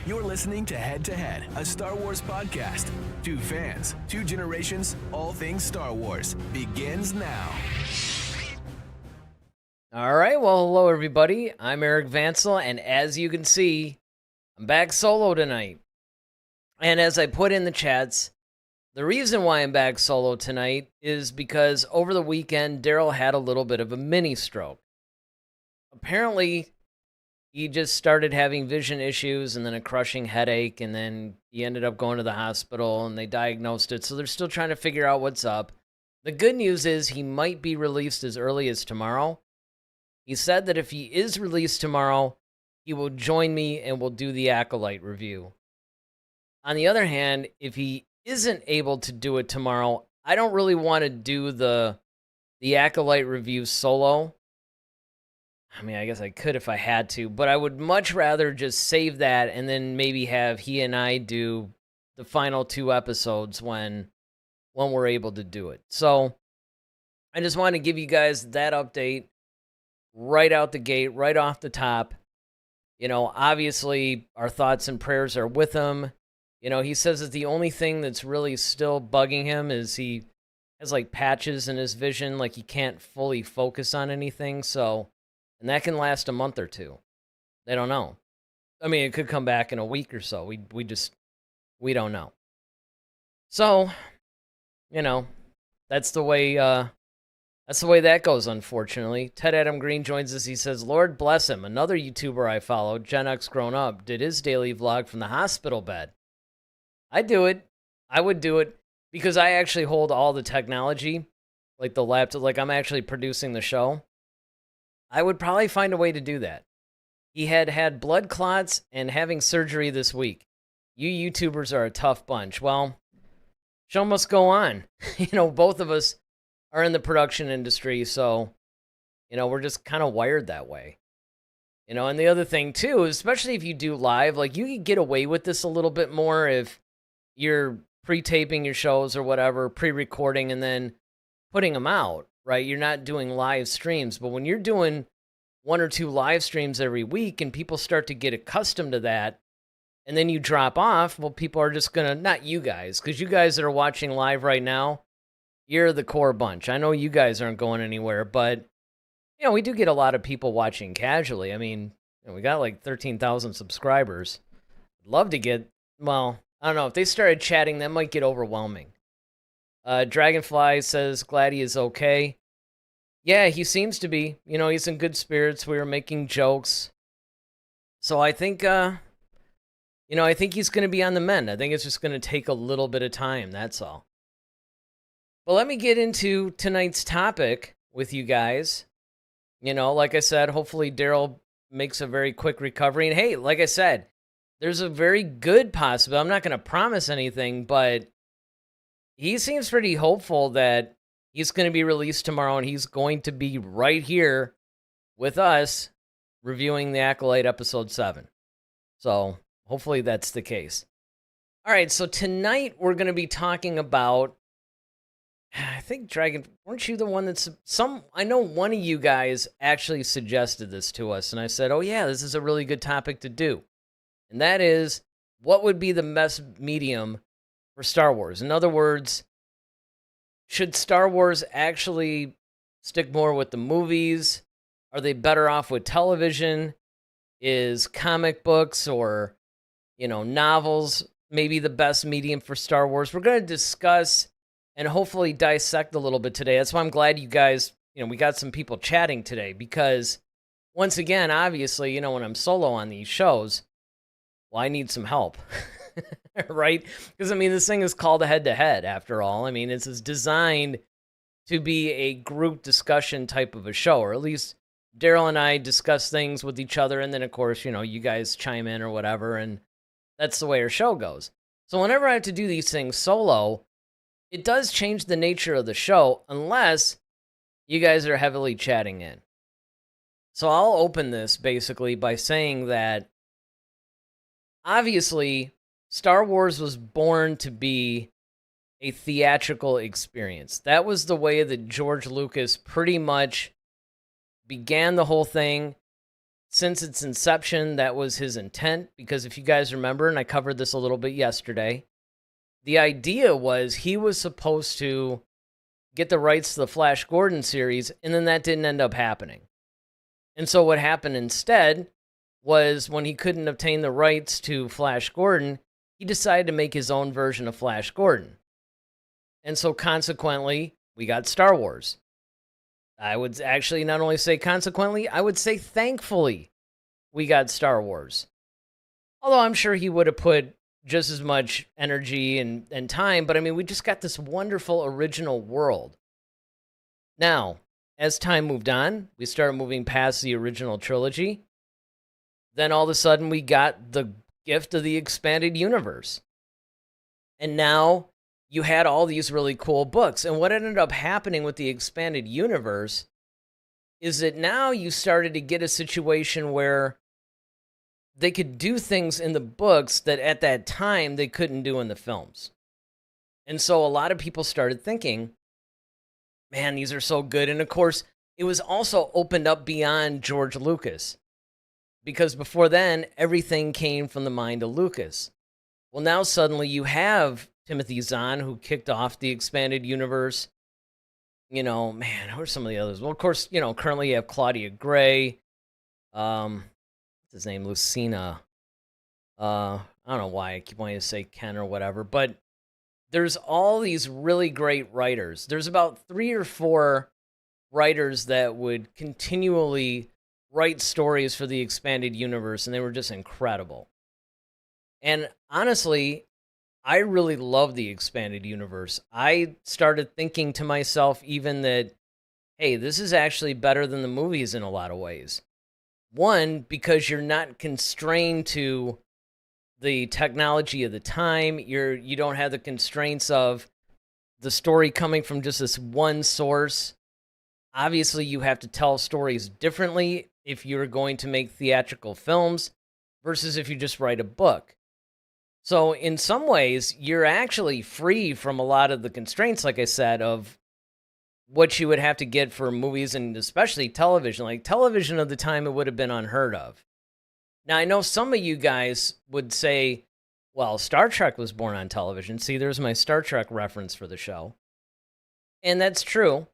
You're listening to Head to Head, a Star Wars podcast. Two fans, two generations, all things Star Wars begins now. All right, well, hello everybody. I'm Eric Vansel, and as you can see, I'm back solo tonight. And as I put in the chats, the reason why I'm back solo tonight is because over the weekend, Daryl had a little bit of a mini stroke. Apparently, he just started having vision issues and then a crushing headache, and then he ended up going to the hospital and they diagnosed it, so they're still trying to figure out what's up. The good news is he might be released as early as tomorrow. He said that if he is released tomorrow, he will join me and we'll do the Acolyte review. On the other hand, if he isn't able to do it tomorrow, I don't really want to do the Acolyte review solo. I mean, I guess I could if I had to, but I would much rather just save that and then maybe have he and I do the final two episodes when we're able to do it. So I just want to give you guys that update right out the gate, right off the top. You know, obviously our thoughts and prayers are with him. You know, he says that the only thing that's really still bugging him is he has like patches in his vision, like he can't fully focus on anything. So, and that can last a month or two. They don't know. I mean, it could come back in a week or so. We don't know. So, you know, that's the way that goes, unfortunately. Ted Adam Green joins us. He says, Lord bless him. Another YouTuber I followed, Gen X Grown Up, did his daily vlog from the hospital bed. I'd do it. I would do it because I actually hold all the technology, like the laptop, like I'm actually producing the show. I would probably find a way to do that. He had blood clots and having surgery this week. You YouTubers are a tough bunch. Well, show must go on. You know, both of us are in the production industry, so, you know, we're just kind of wired that way. You know, and the other thing, too, especially if you do live, like, you can get away with this a little bit more if you're pre-taping your shows or whatever, pre-recording, and then putting them out, right? You're not doing live streams, but when you're doing one or two live streams every week and people start to get accustomed to that, and then you drop off, well, people are just going to, not you guys, because you guys that are watching live right now, you're the core bunch. I know you guys aren't going anywhere, but, you know, we do get a lot of people watching casually. I mean, you know, we got like 13,000 subscribers. I'd love to get, well, I don't know. If they started chatting, that might get overwhelming. Dragonfly says, glad he is okay. Yeah, he seems to be. You know, he's in good spirits. We were making jokes. So I think, I think he's going to be on the mend. I think it's just going to take a little bit of time. That's all. But let me get into tonight's topic with you guys. You know, like I said, hopefully Daryl makes a very quick recovery. And hey, like I said, there's a very good possibility. I'm not going to promise anything, but he seems pretty hopeful that he's going to be released tomorrow and he's going to be right here with us reviewing the Acolyte episode 7. So hopefully that's the case. All right, so tonight we're going to be talking about, I think, Dragon, weren't you the one that's I know one of you guys actually suggested this to us, and I said, oh yeah, this is a really good topic to do. And that is, what would be the best medium for Star Wars? In other words, should Star Wars actually stick more with the movies? Are they better off with television? Is comic books or, you know, novels maybe the best medium for Star Wars? We're going to discuss and hopefully dissect a little bit today. That's why I'm glad you guys, you know, we got some people chatting today because, once again, obviously, you know, when I'm solo on these shows, well, I need some help, right? Because, I mean, this thing is called a head-to-head, after all. I mean, it's designed to be a group discussion type of a show, or at least Daryl and I discuss things with each other, and then, of course, you know, you guys chime in or whatever, and that's the way our show goes. So whenever I have to do these things solo, it does change the nature of the show, unless you guys are heavily chatting in. So I'll open this, basically, by saying that obviously, Star Wars was born to be a theatrical experience. That was the way that George Lucas pretty much began the whole thing. since its inception, that was his intent. Because if you guys remember, and I covered this a little bit yesterday, the idea was he was supposed to get the rights to the Flash Gordon series, and then that didn't end up happening. And so what happened instead was when he couldn't obtain the rights to Flash Gordon, he decided to make his own version of Flash Gordon. And so consequently, we got Star Wars. I would actually not only say consequently, I would say thankfully we got Star Wars. Although I'm sure he would have put just as much energy and time, but I mean, we just got this wonderful original world. Now, as time moved on, we started moving past the original trilogy. Then all of a sudden, we got the gift of the expanded universe. And now you had all these really cool books. And what ended up happening with the expanded universe is that now you started to get a situation where they could do things in the books that at that time they couldn't do in the films. And so a lot of people started thinking, man, these are so good. And of course, it was also opened up beyond George Lucas, because before then, everything came from the mind of Lucas. Well, now suddenly you have Timothy Zahn, who kicked off the expanded universe. You know, man, who are some of the others? Well, of course, you know, currently you have Claudia Gray. What's his name? Lucina. I don't know why I keep wanting to say Ken or whatever, but there's all these really great writers. There's about 3 or 4 writers that would continually write stories for the expanded universe, and they were just incredible. And honestly, I really love the expanded universe. I started thinking to myself even that, hey, this is actually better than the movies in a lot of ways. One, because you're not constrained to the technology of the time. You don't have the constraints of the story coming from just this one source. Obviously, you have to tell stories differently if you're going to make theatrical films versus if you just write a book. So in some ways, you're actually free from a lot of the constraints, like I said, of what you would have to get for movies and especially television. Like television of the time, it would have been unheard of. Now, I know some of you guys would say, well, Star Trek was born on television. See, there's my Star Trek reference for the show. And that's true.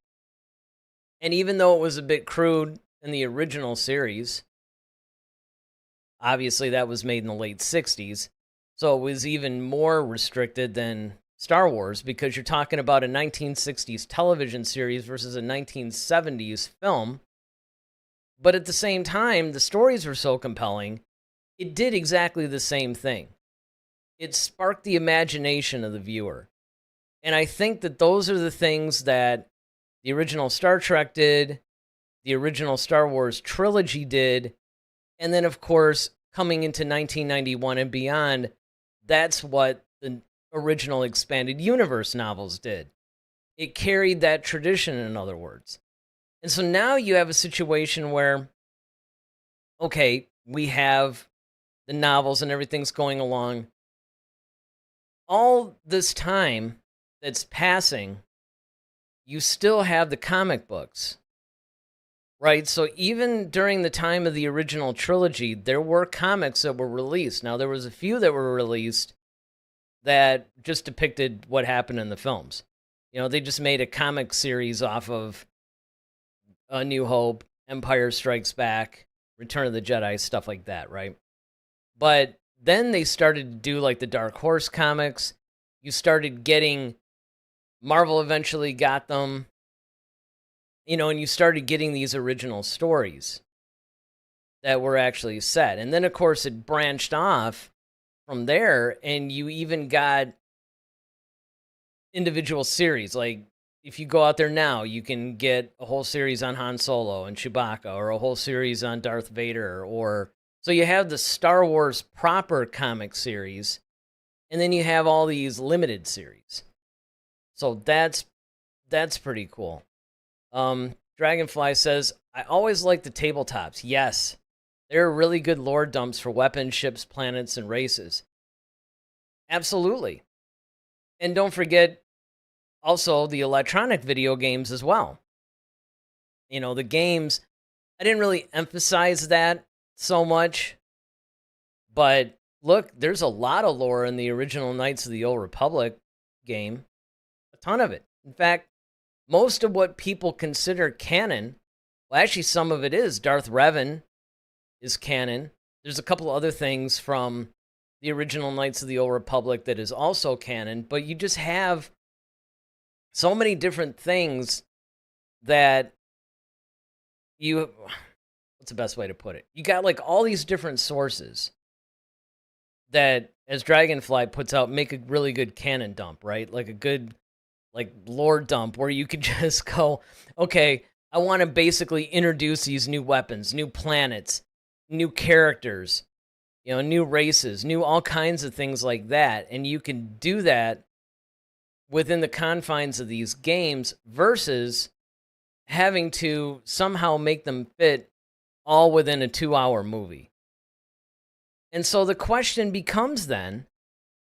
And even though it was a bit crude in the original series, obviously that was made in the late 60s, so it was even more restricted than Star Wars, because you're talking about a 1960s television series versus a 1970s film. But at the same time, the stories were so compelling, it did exactly the same thing. It sparked the imagination of the viewer. And I think that those are the things that the original Star Trek did, the original Star Wars trilogy did, and then, of course, coming into 1991 and beyond, that's what the original expanded universe novels did. It carried that tradition, in other words. And so now you have a situation where, okay, we have the novels and everything's going along. All this time that's passing, you still have the comic books, right? So even during the time of the original trilogy, there were comics that were released. Now, there was a few that were released that just depicted what happened in the films. You know, they just made a comic series off of A New Hope, Empire Strikes Back, Return of the Jedi, stuff like that, right? But then they started to do like the Dark Horse comics. You started getting, Marvel eventually got them, you know, and you started getting these original stories that were actually set. And then, of course, it branched off from there, and you even got individual series. Like, if you go out there now, you can get a whole series on Han Solo and Chewbacca, or a whole series on Darth Vader, or so you have the Star Wars proper comic series, and then you have all these limited series. So that's pretty cool. Dragonfly says, I always like the tabletops. Yes, they're really good lore dumps for weapons, ships, planets, and races. Absolutely. And don't forget also the electronic video games as well. You know, the games, I didn't really emphasize that so much, but look, there's a lot of lore in the original Knights of the Old Republic game. A ton of it. In fact, most of what people consider canon, well, actually, some of it is. Darth Revan is canon. There's a couple other things from the original Knights of the Old Republic that is also canon, but you just have so many different things that you... What's the best way to put it? You got like all these different sources that, as Dragonfly puts out, make a really good canon dump, right? Like a good like lore dump where you could just go, okay, I want to basically introduce these new weapons, new planets, new characters, new races, new all kinds of things like that. And you can do that within the confines of these games versus having to somehow make them fit all within a 2-hour movie. And so the question becomes then,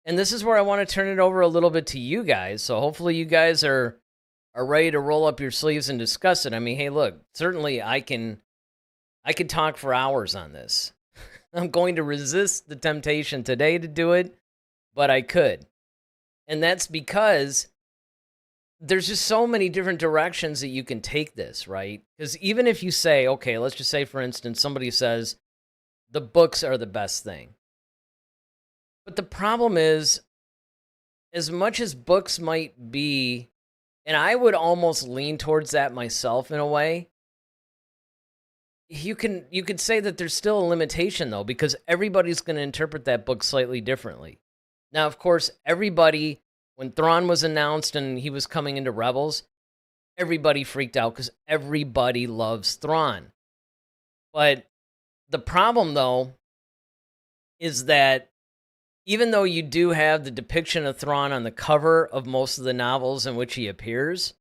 and this is where I want to turn it over a little bit to you guys. So hopefully you guys are ready to roll up your sleeves and discuss it. I mean, hey, look, certainly I can talk for hours on this. I'm going to resist the temptation today to do it, but I could. And that's because there's just so many different directions that you can take this, right? Because even if you say, okay, let's just say, for instance, somebody says the books are the best thing. But the problem is, as much as books might be, and I would almost lean towards that myself in a way, you could say that there's still a limitation, though, because everybody's going to interpret that book slightly differently. Now, of course, everybody, when Thrawn was announced and he was coming into Rebels, everybody freaked out because everybody loves Thrawn. But the problem, though, is that even though you do have the depiction of Thrawn on the cover of most of the novels in which he appears,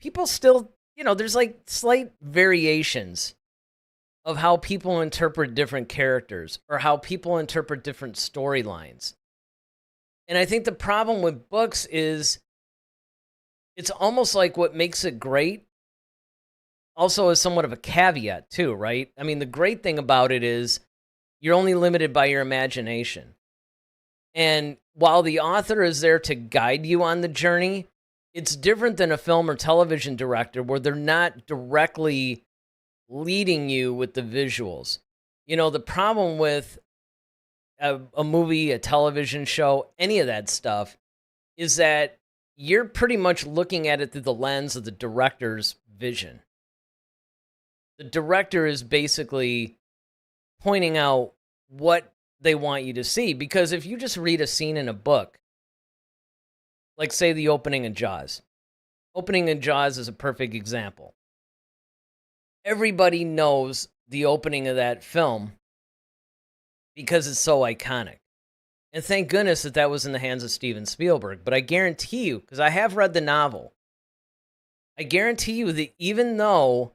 people still, there's like slight variations of how people interpret different characters or how people interpret different storylines. And I think the problem with books is it's almost like what makes it great also is somewhat of a caveat too, right? I mean, the great thing about it is you're only limited by your imagination. And while the author is there to guide you on the journey, it's different than a film or television director where they're not directly leading you with the visuals. The problem with a movie, a television show, any of that stuff, is that you're pretty much looking at it through the lens of the director's vision. The director is basically pointing out what they want you to see. Because if you just read a scene in a book, like say the opening of Jaws. Opening of Jaws is a perfect example. Everybody knows the opening of that film because it's so iconic. And thank goodness that was in the hands of Steven Spielberg. But I guarantee you, because I have read the novel, I guarantee you that even though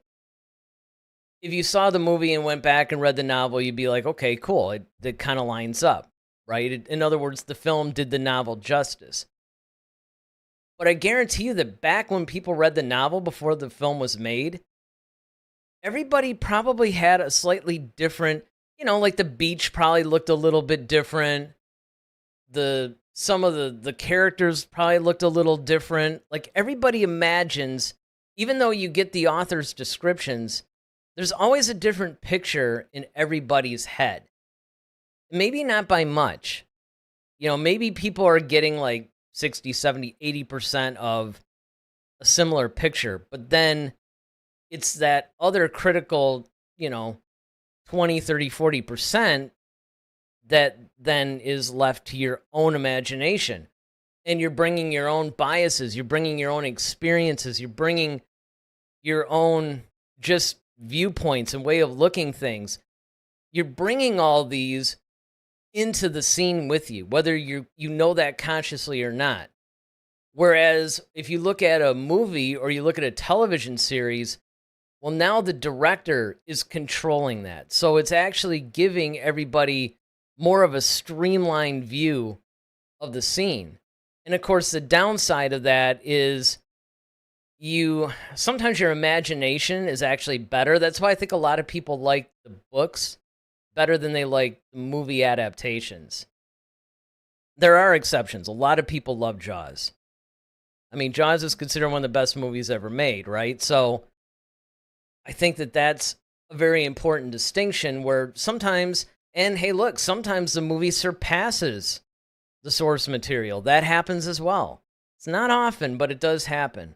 if you saw the movie and went back and read the novel, you'd be like, okay, cool. It kind of lines up, right? In other words, the film did the novel justice. But I guarantee you that back when people read the novel before the film was made, everybody probably had a slightly different, like the beach probably looked a little bit different. Some of the characters probably looked a little different. Like everybody imagines, even though you get the author's descriptions, there's always a different picture in everybody's head. Maybe not by much. Maybe people are getting like 60, 70, 80% of a similar picture. But then it's that other critical, 20, 30, 40% that then is left to your own imagination. And you're bringing your own biases. You're bringing your own experiences. You're bringing your own just viewpoints and way of looking things. You're bringing all these into the scene with you, whether you know that consciously or not. Whereas if you look at a movie or you look at a television series, well, now the director is controlling that. So it's actually giving everybody more of a streamlined view of the scene. And of course, the downside of that is sometimes your imagination is actually better. That's why I think a lot of people like the books better than they like the movie adaptations. There are exceptions. A lot of people love Jaws. I mean, Jaws is considered one of the best movies ever made, right? So I think that that's a very important distinction where sometimes, and hey, look, sometimes the movie surpasses the source material. That happens as well. It's not often, but it does happen.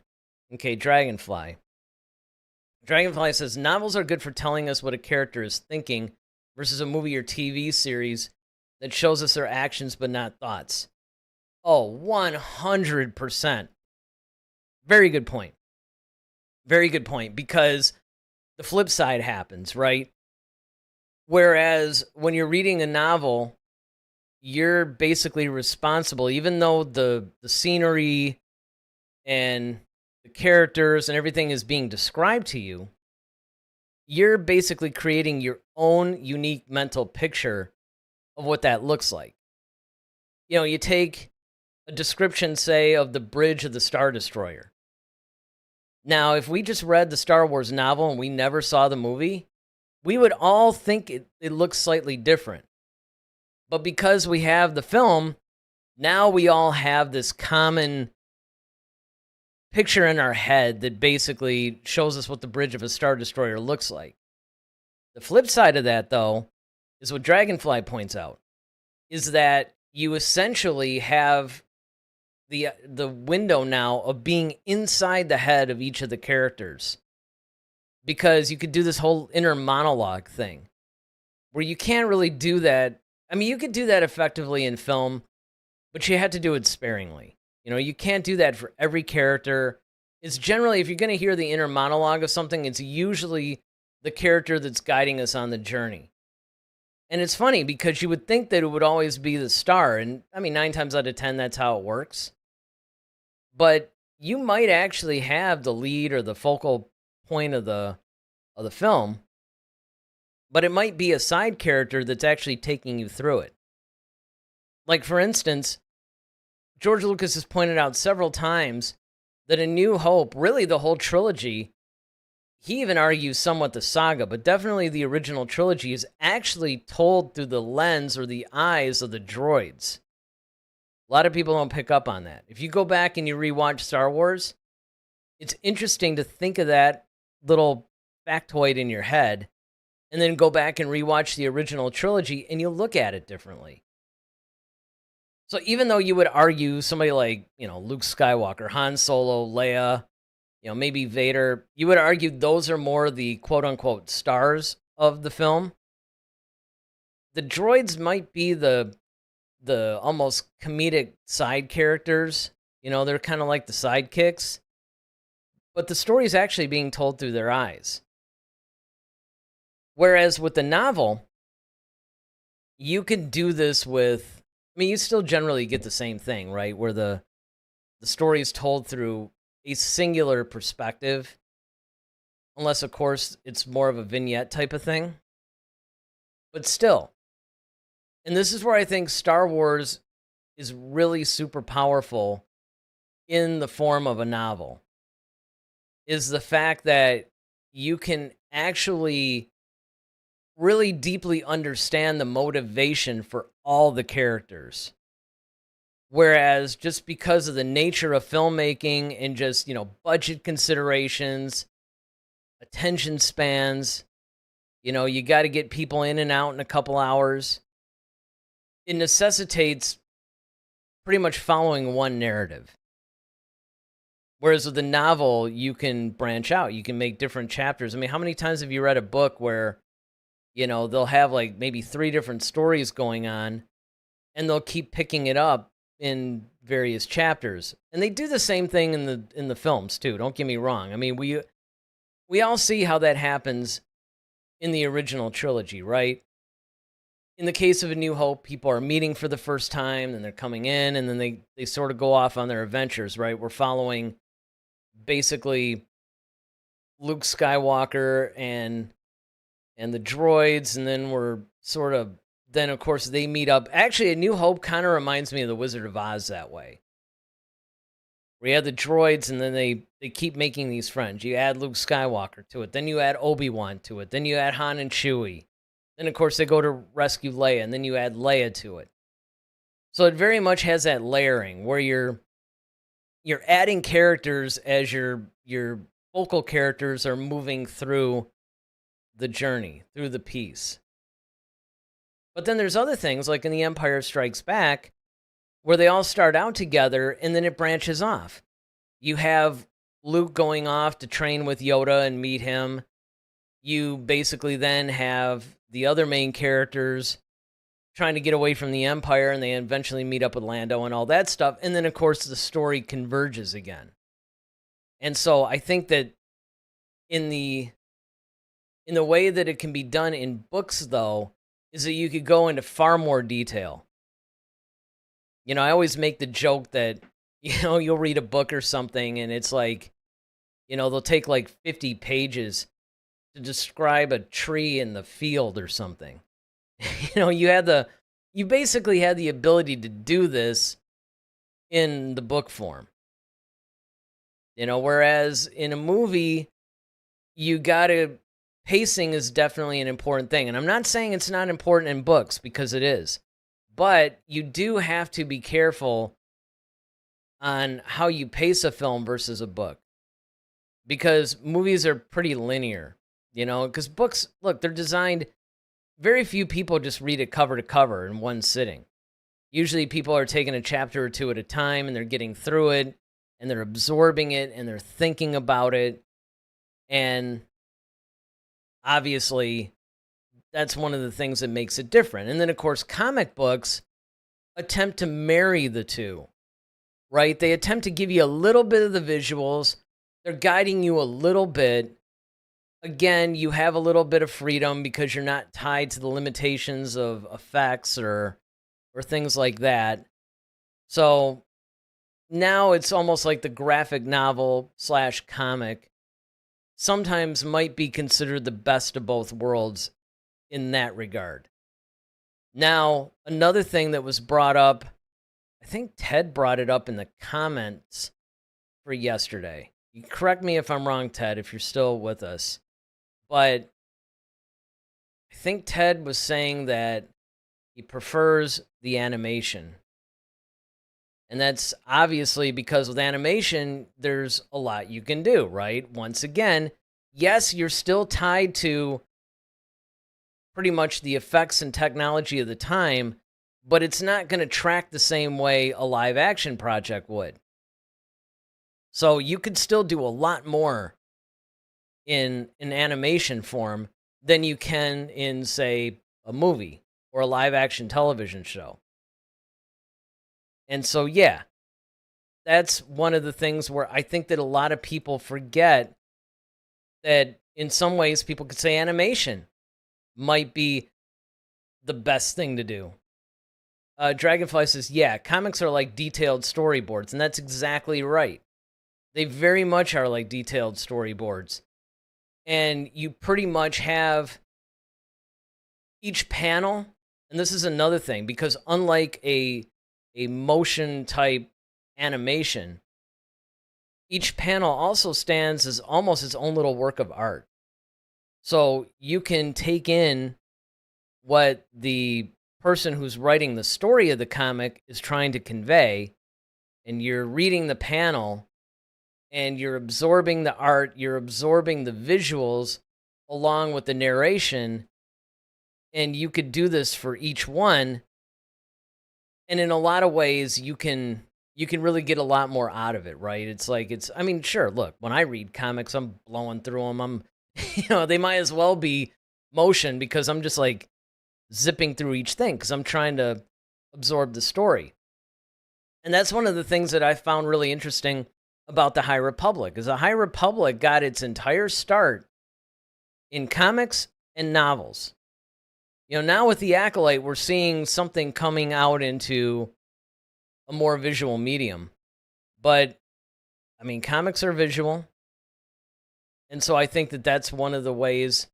Okay, Dragonfly. Dragonfly says novels are good for telling us what a character is thinking versus a movie or TV series that shows us their actions but not thoughts. Oh, 100%. Very good point. Very good point, because the flip side happens, right? Whereas when you're reading a novel, you're basically responsible, even though the scenery and the characters and everything is being described to you, you're basically creating your own unique mental picture of what that looks like. You know, you take a description, say, of the bridge of the Star Destroyer. Now, if we just read the Star Wars novel and we never saw the movie, we would all think it looks slightly different. But because we have the film, now we all have this common picture in our head that basically shows us what the bridge of a Star Destroyer looks like. The flip side of that, though, is what Dragonfly points out, is that you essentially have the window now of being inside the head of each of the characters. Because you could do this whole inner monologue thing, where you can't really do that. I mean, you could do that effectively in film, but you have to do it sparingly. You know, you can't do that for every character. It's generally, if you're going to hear the inner monologue of something, it's usually the character that's guiding us on the journey. And it's funny because you would think that it would always be the star. And I mean, 9 times out of 10, that's how it works. But you might actually have the lead or the focal point of the film, but it might be a side character that's actually taking you through it. Like, for instance, George Lucas has pointed out several times that A New Hope, really the whole trilogy, he even argues somewhat the saga, but definitely the original trilogy is actually told through the lens or the eyes of the droids. A lot of people don't pick up on that. If you go back and you rewatch Star Wars, it's interesting to think of that little factoid in your head and then go back and rewatch the original trilogy and you'll look at it differently. So even though you would argue somebody like, Luke Skywalker, Han Solo, Leia, maybe Vader, you would argue those are more the quote-unquote stars of the film. The droids might be the almost comedic side characters. They're kind of like the sidekicks. But the story is actually being told through their eyes. Whereas with the novel, you can do this with, you still generally get the same thing, right? Where the story is told through a singular perspective. Unless, of course, it's more of a vignette type of thing. But still. And this is where I think Star Wars is really super powerful in the form of a novel. Is the fact that you can actually really deeply understand the motivation for all the characters. Whereas just because of the nature of filmmaking and just, budget considerations, attention spans, you got to get people in and out in a couple hours. It necessitates pretty much following one narrative. Whereas with the novel, you can branch out. You can make different chapters. I mean, how many times have you read a book where, they'll have like maybe 3 different stories going on and they'll keep picking it up in various chapters. And they do the same thing in the films too. Don't get me wrong. I mean, we all see how that happens in the original trilogy, right? In the case of A New Hope, people are meeting for the first time, then they're coming in, and then they sort of go off on their adventures, right? We're following basically Luke Skywalker and the droids, and then then of course they meet up. Actually, A New Hope kind of reminds me of The Wizard of Oz that way. where you have the droids and then they keep making these friends. You add Luke Skywalker to it, then you add Obi-Wan to it, then you add Han and Chewie. Then, of course, they go to rescue Leia, and then you add Leia to it. So it very much has that layering where you're adding characters as your focal characters are moving through the journey, through the piece. But then there's other things, like in The Empire Strikes Back, where they all start out together, and then it branches off. You have Luke going off to train with Yoda and meet him. You basically then have the other main characters trying to get away from the Empire, and they eventually meet up with Lando and all that stuff. And then, of course, the story converges again. And so I think that in the way that it can be done in books, though, is that you could go into far more detail. You know, I always make the joke that, you know, you'll read a book or something, and it's like, you know, they'll take like 50 pages to describe a tree in the field or something. You know, you basically had the ability to do this in the book form. You know, whereas in a movie, pacing is definitely an important thing. And I'm not saying it's not important in books, because it is. But you do have to be careful on how you pace a film versus a book. Because movies are pretty linear, you know, because books, look, they're designed, very few people just read it cover to cover in one sitting. Usually people are taking a chapter or two at a time, and they're getting through it, and they're absorbing it, and they're thinking about it. And obviously, that's one of the things that makes it different. And then, of course, comic books attempt to marry the two, right? They attempt to give you a little bit of the visuals. They're guiding you a little bit. Again, you have a little bit of freedom because you're not tied to the limitations of effects or things like that. So now it's almost like the graphic novel / comic sometimes might be considered the best of both worlds in that regard. Now, another thing that was brought up, I think Ted brought it up in the comments for yesterday. You correct me if I'm wrong, Ted, if you're still with us. But I think Ted was saying that he prefers the animation. And that's obviously because with animation, there's a lot you can do, right? Once again, yes, you're still tied to pretty much the effects and technology of the time, but it's not going to track the same way a live action project would. So you could still do a lot more in an animation form than you can in, say, a movie or a live action television show. And so, yeah, that's one of the things where I think that a lot of people forget that in some ways people could say animation might be the best thing to do. Dragonfly says, yeah, comics are like detailed storyboards, and that's exactly right. They very much are like detailed storyboards. And you pretty much have each panel, and this is another thing, because unlike a motion type animation, each panel also stands as almost its own little work of art. So you can take in what the person who's writing the story of the comic is trying to convey, and you're reading the panel, and you're absorbing the art, you're absorbing the visuals along with the narration, and you could do this for each one. And in a lot of ways, you can really get a lot more out of it, right? I mean, sure, look, when I read comics, I'm blowing through them. They might as well be motion because I'm just like zipping through each thing because I'm trying to absorb the story. And that's one of the things that I found really interesting about the High Republic, is the High Republic got its entire start in comics and novels. Now with the Acolyte, we're seeing something coming out into a more visual medium. But, I mean, comics are visual. And so I think that that's one of the ways,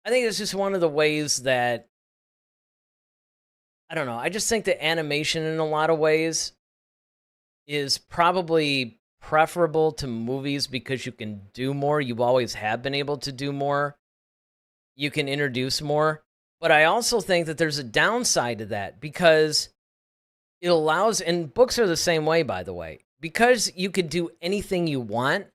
I think it's just one of the ways that, I don't know, I just think that animation in a lot of ways is probably preferable to movies because you can do more. You always have been able to do more. You can introduce more. But I also think that there's a downside to that because it allows, and books are the same way, by the way, because you could do anything you want.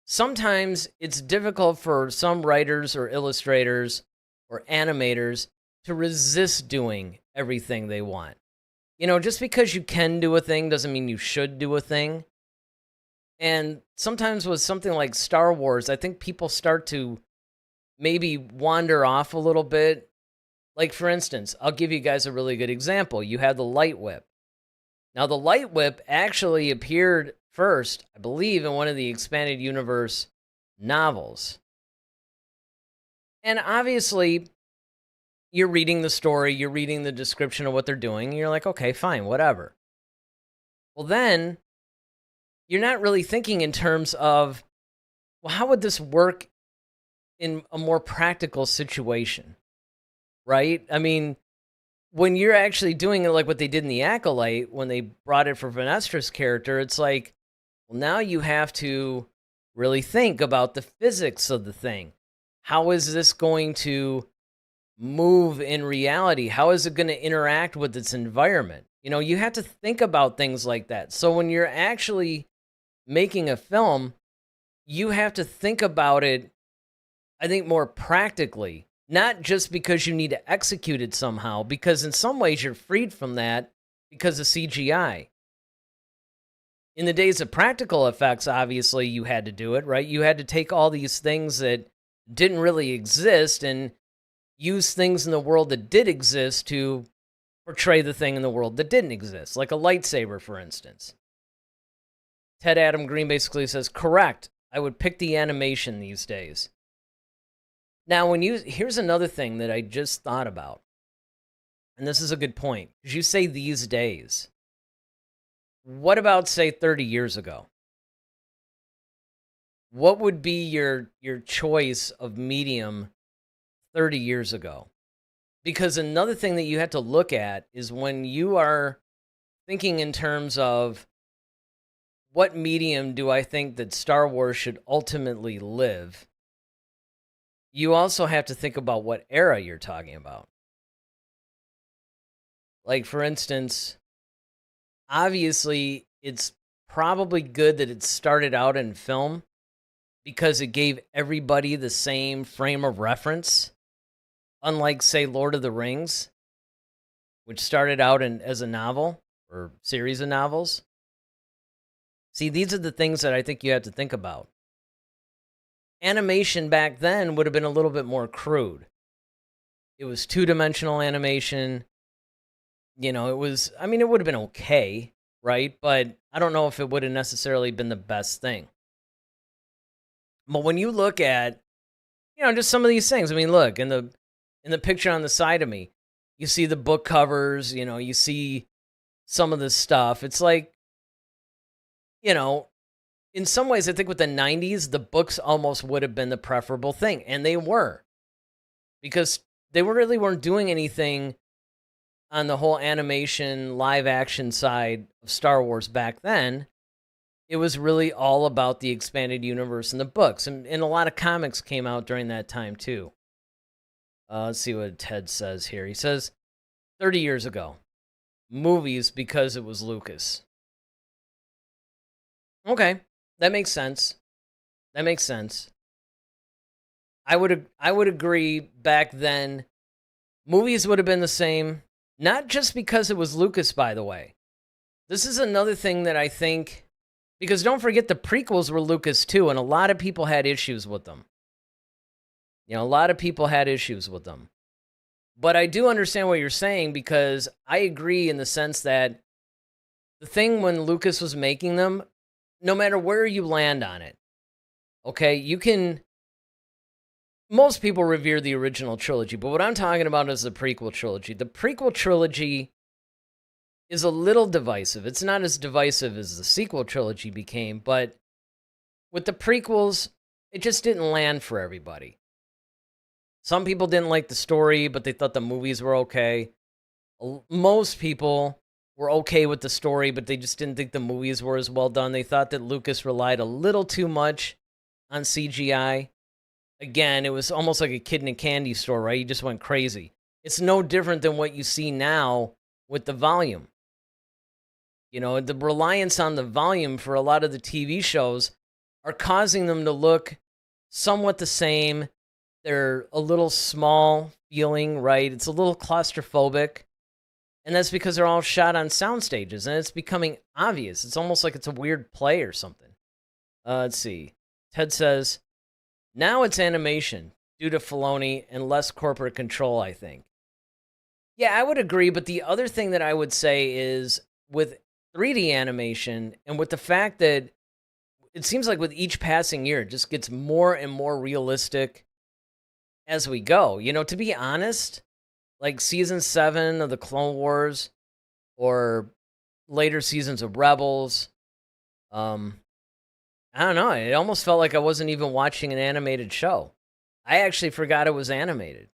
Sometimes it's difficult for some writers or illustrators or animators to resist doing everything they want. Just because you can do a thing doesn't mean you should do a thing. And sometimes with something like Star Wars, I think people start to maybe wander off a little bit. Like, for instance, I'll give you guys a really good example. You have the Light Whip. Now, the Light Whip actually appeared first, I believe, in one of the Expanded Universe novels. And obviously, you're reading the story, you're reading the description of what they're doing, and you're like, okay, fine, whatever. Well, then, you're not really thinking in terms of, well, how would this work in a more practical situation, right? I mean, when you're actually doing it like what they did in The Acolyte, when they brought it for Venestra's character, it's like, well, now you have to really think about the physics of the thing. How is this going to move in reality? How is it going to interact with its environment? You have to think about things like that. So when you're actually making a film, you have to think about it, I think, more practically, not just because you need to execute it somehow, because in some ways you're freed from that because of CGI. In the days of practical effects, obviously, you had to do it, right? You had to take all these things that didn't really exist and use things in the world that did exist to portray the thing in the world that didn't exist, like a lightsaber, for instance. Ted Adam Green basically says, correct, I would pick the animation these days. Now, here's another thing that I just thought about, and this is a good point, because you say these days. What about, say, 30 years ago? What would be your choice of medium 30 years ago? Because another thing that you have to look at is when you are thinking in terms of what medium do I think that Star Wars should ultimately live, you also have to think about what era you're talking about. Like, for instance, obviously, it's probably good that it started out in film because it gave everybody the same frame of reference. Unlike, say, Lord of the Rings, which started out as a novel or series of novels. See, these are the things that I think you have to think about. Animation back then would have been a little bit more crude. It was two-dimensional animation. It would have been okay, right? But I don't know if it would have necessarily been the best thing. But when you look at, just some of these things, I mean, look, in the picture on the side of me, you see the book covers, you see some of this stuff. It's like, in some ways, I think with the 90s, the books almost would have been the preferable thing. And they were. Because they really weren't doing anything on the whole animation, live action side of Star Wars back then. It was really all about the expanded universe and the books. And a lot of comics came out during that time, too. Let's see what Ted says here. He says, 30 years ago, movies because it was Lucas. Okay, that makes sense. That makes sense. I would agree back then, movies would have been the same, not just because it was Lucas, by the way. This is another thing that I think, because don't forget the prequels were Lucas too, and a lot of people had issues with them. A lot of people had issues with them. But I do understand what you're saying, because I agree in the sense that the thing when Lucas was making them, no matter where you land on it, okay, most people revere the original trilogy, but what I'm talking about is the prequel trilogy. The prequel trilogy is a little divisive. It's not as divisive as the sequel trilogy became, but with the prequels, it just didn't land for everybody. Some people didn't like the story, but they thought the movies were okay. Most people were okay with the story, but they just didn't think the movies were as well done. They thought that Lucas relied a little too much on CGI. Again, it was almost like a kid in a candy store, right? You just went crazy. It's no different than what you see now with the volume. The reliance on the volume for a lot of the TV shows are causing them to look somewhat the same. They're a little small feeling, right? It's a little claustrophobic. And that's because they're all shot on sound stages, and it's becoming obvious. It's almost like it's a weird play or something. Let's see. Ted says, now it's animation due to Filoni and less corporate control, I think. Yeah, I would agree, but the other thing that I would say is with 3D animation and with the fact that it seems like with each passing year, it just gets more and more realistic as we go. To be honest, like season 7 of the Clone Wars or later seasons of Rebels, I don't know. It almost felt like I wasn't even watching an animated show. I actually forgot it was animated.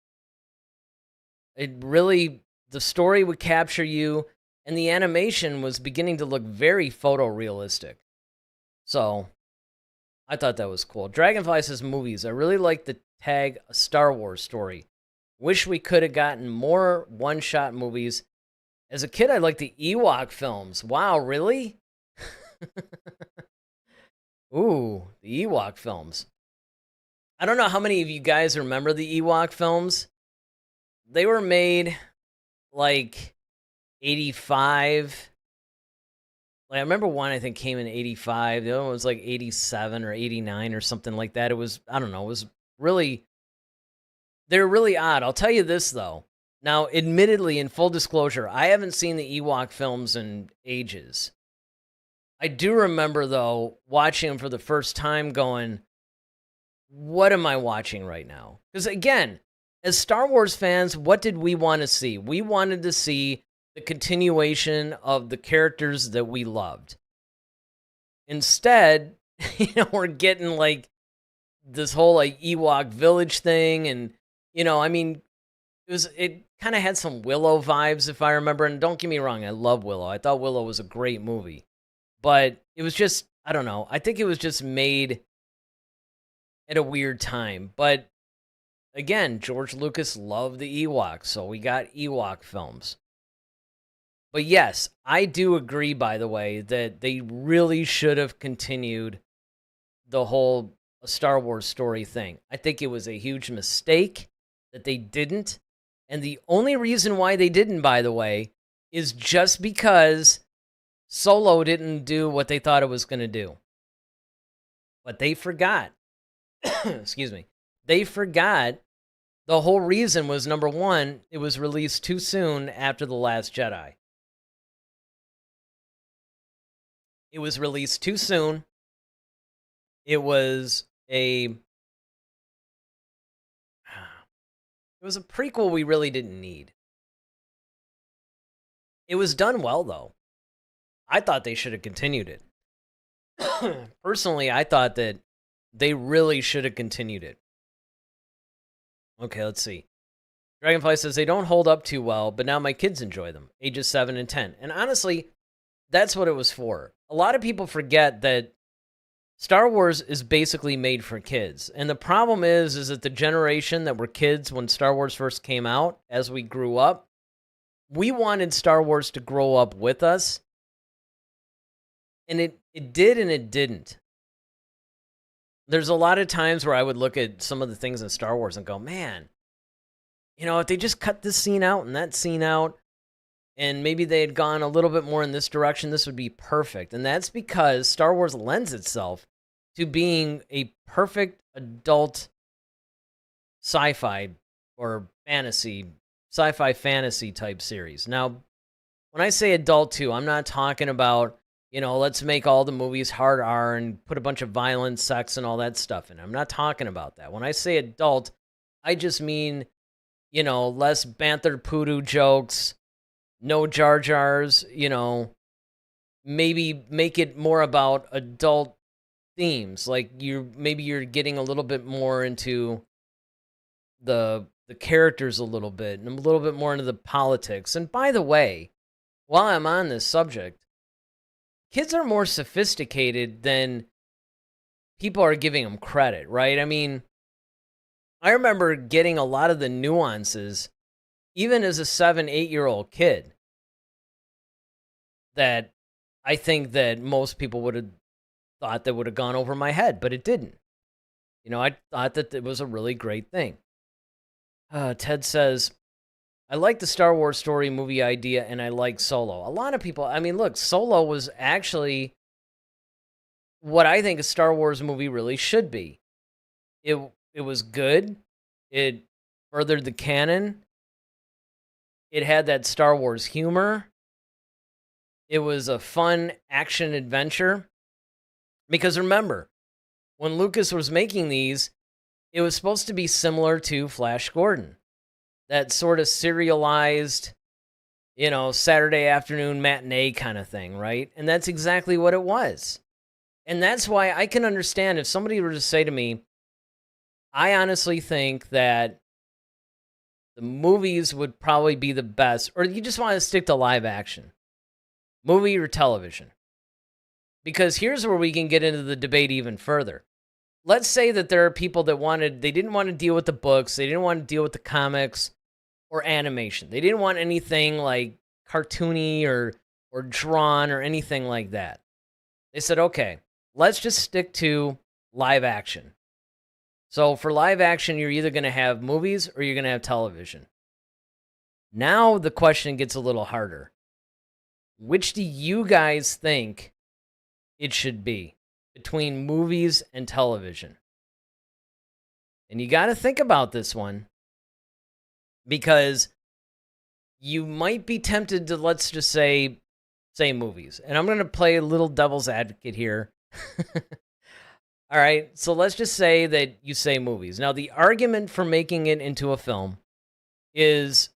The story would capture you, and the animation was beginning to look very photorealistic. So, I thought that was cool. Dragonfly says movies. I really like the tag a Star Wars story. Wish we could have gotten more one-shot movies. As a kid, I liked the Ewok films. Wow, really? Ooh, the Ewok films. I don't know how many of you guys remember the Ewok films. They were made like 85. Like I remember one I think came in 85. The other one was like 87 or 89 or something like that. It was, I don't know, it was really, they're really odd. I'll tell you this though. Now, admittedly, in full disclosure, I haven't seen the Ewok films in ages. I do remember, though, watching them for the first time going, what am I watching right now? Because, again, as Star Wars fans, what did we want to see? We wanted to see the continuation of the characters that we loved. Instead, we're getting, like, this whole, like, Ewok village thing. And, I mean, it kind of had some Willow vibes, if I remember. And don't get me wrong, I love Willow. I thought Willow was a great movie. But it was just, I don't know. I think it was just made at a weird time. But again, George Lucas loved the Ewoks, so we got Ewok films. But yes, I do agree, by the way, that they really should have continued the whole Star Wars story thing. I think it was a huge mistake that they didn't. And the only reason why they didn't, by the way, is just because Solo didn't do what they thought it was going to do. But they forgot. Excuse me. They forgot the whole reason was, number one, it was released too soon after The Last Jedi. It was released too soon. It was a prequel we really didn't need. It was done well, though. I thought they should have continued it. Personally, I thought that they really should have continued it. Okay, let's see. Dragonfly says they don't hold up too well, but now my kids enjoy them, ages 7 and 10. And honestly, that's what it was for. A lot of people forget that Star Wars is basically made for kids. And the problem is that the generation that were kids when Star Wars first came out, as we grew up, we wanted Star Wars to grow up with us. And it did and it didn't. There's a lot of times where I would look at some of the things in Star Wars and go, man, if they just cut this scene out and that scene out, and maybe they had gone a little bit more in this direction, this would be perfect. And that's because Star Wars lends itself to being a perfect adult sci-fi or sci-fi fantasy type series. Now, when I say adult too, I'm not talking about, let's make all the movies hard R and put a bunch of violence, sex, and all that stuff in. I'm not talking about that. When I say adult, I just mean, less Banther Poodoo jokes, no Jar Jars, maybe make it more about adult themes. Like you're getting a little bit more into the characters a little bit, and a little bit more into the politics. And by the way, while I'm on this subject, kids are more sophisticated than people are giving them credit, right? I mean, I remember getting a lot of the nuances, even as a 7, 8-year-old kid, that I think that most people would have thought that would have gone over my head, but it didn't. I thought that it was a really great thing. Ted says, I like the Star Wars story movie idea, and I like Solo. A lot of people, I mean, look, Solo was actually what I think a Star Wars movie really should be. It was good. It furthered the canon. It had that Star Wars humor. It was a fun action adventure. Because remember, when Lucas was making these, it was supposed to be similar to Flash Gordon. That sort of serialized, Saturday afternoon matinee kind of thing, right? And that's exactly what it was. And that's why I can understand if somebody were to say to me, I honestly think that the movies would probably be the best, or you just want to stick to live action, movie or television. Because here's where we can get into the debate even further. Let's say that there are people that they didn't want to deal with the books, they didn't want to deal with the comics or animation. They didn't want anything like cartoony or drawn or anything like that. They said, okay, let's just stick to live action. So for live action, you're either going to have movies or you're going to have television. Now the question gets a little harder. Which do you guys think it should be between movies and television? And you got to think about this one, because you might be tempted to, let's just say movies. And I'm going to play a little devil's advocate here. All right, so let's just say that you say movies. Now, the argument for making it into a film is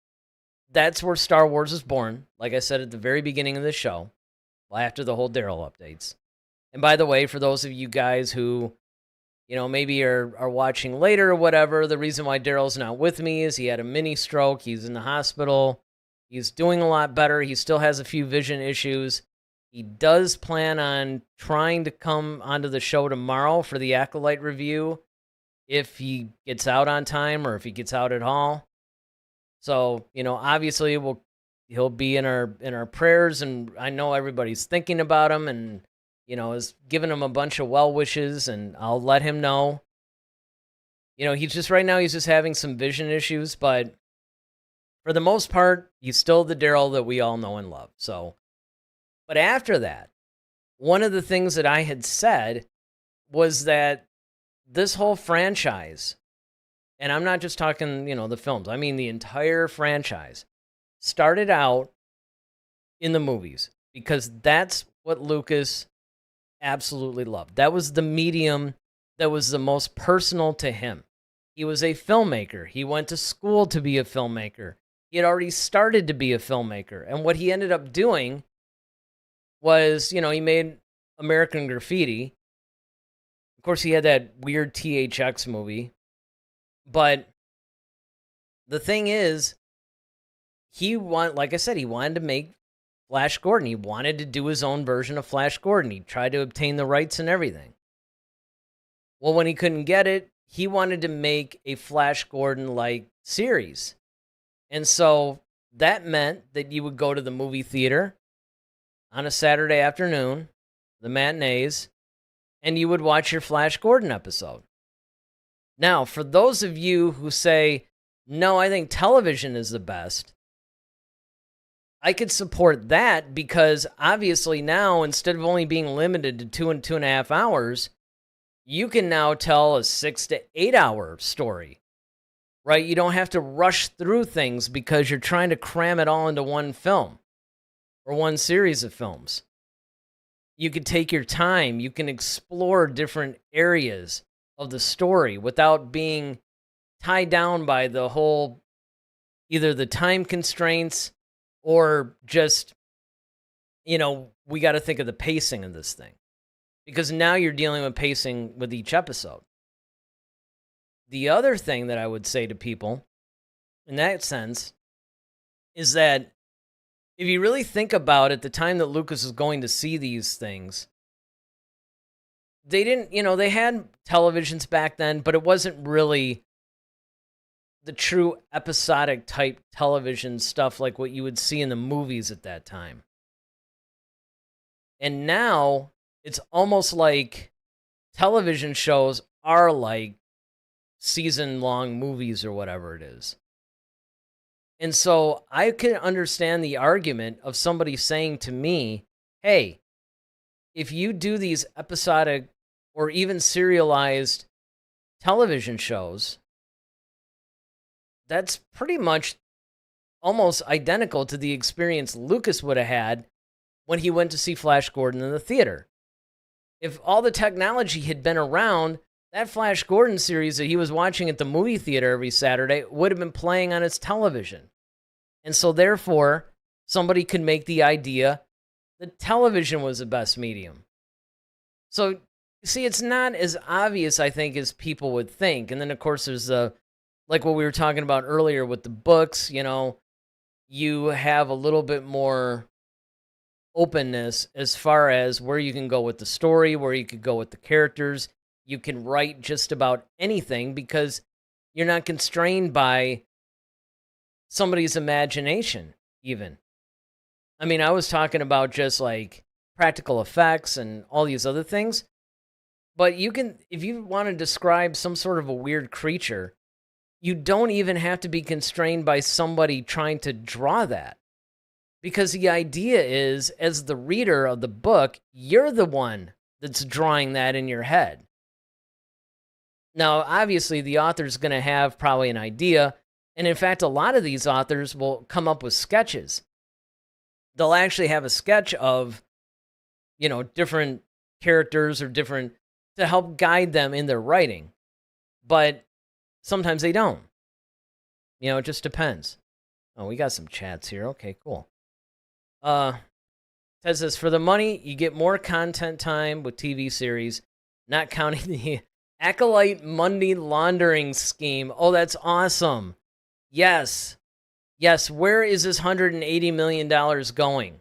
that's where Star Wars is born, like I said at the very beginning of the show, after the whole Daryl updates. And by the way, for those of you guys who, maybe are watching later or whatever, the reason why Daryl's not with me is he had a mini stroke. He's in the hospital. He's doing a lot better. He still has a few vision issues. He does plan on trying to come onto the show tomorrow for the Acolyte review, if he gets out on time or if he gets out at all. So, obviously he'll be in our prayers, and I know everybody's thinking about him and, is giving him a bunch of well wishes, and I'll let him know. He's just having some vision issues, but for the most part, he's still the Daryl that we all know and love. So, but after that, one of the things that I had said was that this whole franchise, and I'm not just talking, the films, I mean the entire franchise, started out in the movies, because that's what Lucas absolutely loved. That was the medium that was the most personal to him. He was a filmmaker. He went to school to be a filmmaker. He had already started to be a filmmaker. And what he ended up doing was, he made American Graffiti. Of course, he had that weird THX movie. But the thing is, like I said, he wanted to make Flash Gordon. He wanted to do his own version of Flash Gordon. He tried to obtain the rights and everything. Well, when he couldn't get it, he wanted to make a Flash Gordon-like series. And so that meant that you would go to the movie theater on a Saturday afternoon, the matinees, and you would watch your Flash Gordon episode. Now, for those of you who say, no, I think television is the best, I could support that, because obviously now, instead of only being limited to 2 and 2.5 hours, you can now tell a 6 to 8 hour story, right? You don't have to rush through things because you're trying to cram it all into one film or one series of films. You can take your time. You can explore different areas of the story without being tied down by the whole, either the time constraints or just, we got to think of the pacing of this thing, because now you're dealing with pacing with each episode. The other thing that I would say to people in that sense is that if you really think about it, the time that Lucas was going to see these things, they didn't, they had televisions back then, but it wasn't really the true episodic type television stuff like what you would see in the movies at that time. And now it's almost like television shows are like season-long movies or whatever it is. And so I can understand the argument of somebody saying to me, hey, if you do these episodic or even serialized television shows, that's pretty much almost identical to the experience Lucas would have had when he went to see Flash Gordon in the theater. If all the technology had been around, that Flash Gordon series that he was watching at the movie theater every Saturday would have been playing on his television. And so therefore, somebody could make the idea that television was the best medium. So, see, it's not as obvious, I think, as people would think. And then, of course, there's like what we were talking about earlier with the books, you have a little bit more openness as far as where you can go with the story, where you could go with the characters. You can write just about anything because you're not constrained by somebody's imagination, even. I mean, I was talking about just like practical effects and all these other things, but you can, if you want to describe some sort of a weird creature, you don't even have to be constrained by somebody trying to draw that. Because the idea is, as the reader of the book, you're the one that's drawing that in your head. Now, obviously, the author's going to have probably an idea. And in fact, a lot of these authors will come up with sketches. They'll actually have a sketch of, different characters or different, to help guide them in their writing. But sometimes they don't. It just depends. Oh, we got some chats here. Okay, cool. Ted says, for the money, you get more content time with TV series, not counting the Acolyte money laundering scheme. Oh, that's awesome. Yes. Where is this $180 million going?